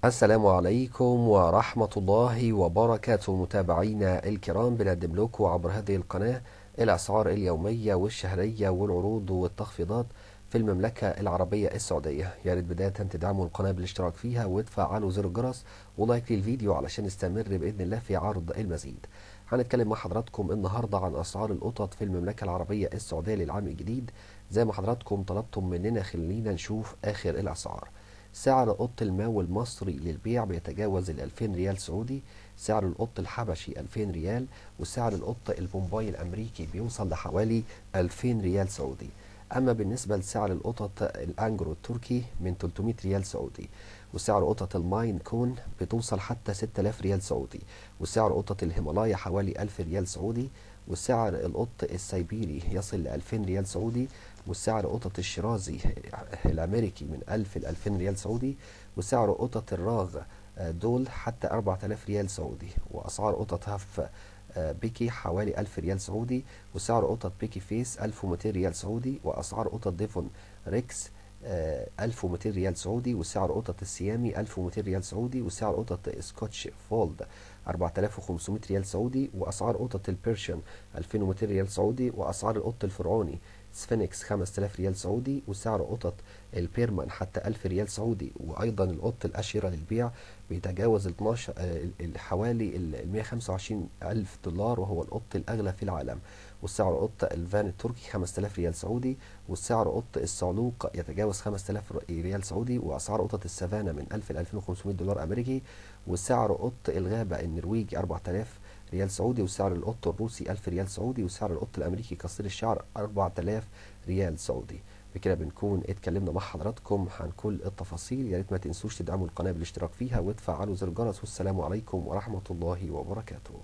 السلام عليكم ورحمة الله وبركاته، متابعينا الكرام. بنقدم لكم عبر هذه القناة الأسعار اليومية والشهرية والعروض والتخفيضات في المملكة العربية السعودية. يا ريت بداية تدعموا القناة بالاشتراك فيها وتفعلوا زر الجرس ولايك للفيديو علشان نستمر بإذن الله في عرض المزيد. هنتكلم مع حضراتكم النهاردة عن أسعار القطط في المملكة العربية السعودية للعام الجديد. زي ما حضراتكم طلبتم مننا، خلينا نشوف آخر الأسعار. سعر قط الماء المصري للبيع بيتجاوز 2000 ريال سعودي، سعر القط الحبشي 2000 ريال، وسعر القط البومباي الأمريكي بيوصل لحوالي 2000 ريال سعودي. أما بالنسبة لسعر القطط الأنجرو التركي من 300 ريال سعودي، وسعر قطط الماين كون بتوصل حتى 6000 ريال سعودي، وسعر قطط الهيمالايا حوالي 1000 ريال سعودي، وسعر القط السيبيري يصل ل 2000 ريال سعودي، وسعر قطط الشيرازي الأمريكي من 1000 ل 2000 ريال سعودي، وسعر قطط الراغ دول حتى 4000 ريال سعودي، وأسعار قطط هاف بيكي حوالي 1000 ريال سعودي، وسعر قطط بيكي فيس 1200 ريال سعودي، وأسعار قطط ديفون ريكس 1200 ريال سعودي، وسعر قطط السيامي 1200 ريال سعودي، وسعر قطط سكوتش فولد 4500 ريال سعودي، وأسعار قطط البيرشن 2200 ريال سعودي، وأسعار القط الفرعوني سفينكس 5000 ريال سعودي، وسعر قطط البيرمان حتى 1000 ريال سعودي. وأيضا القط الأشهرة للبيع بيتجاوز 12 حوالي ال 125 ألف دولار، وهو القط الأغلى في العالم. والسعر قط الفان التركي 5000 ريال سعودي، والسعر قط الصعلوق يتجاوز 5000 ريال سعودي، وأسعار قطط السافانا من 1000 ل 2500 دولار أمريكي، وسعر قط الغابة النرويجي 4000 ريال سعودي، وسعر القط الروسي 1000 ريال سعودي، وسعر القط الأمريكي قصير الشعر 4000 ريال سعودي. بكده بنكون اتكلمنا مع حضراتكم عن كل التفاصيل. يا ريت ما تنسوش تدعموا القناة بالاشتراك فيها وتفعلوا زر الجرس، والسلام عليكم ورحمة الله وبركاته.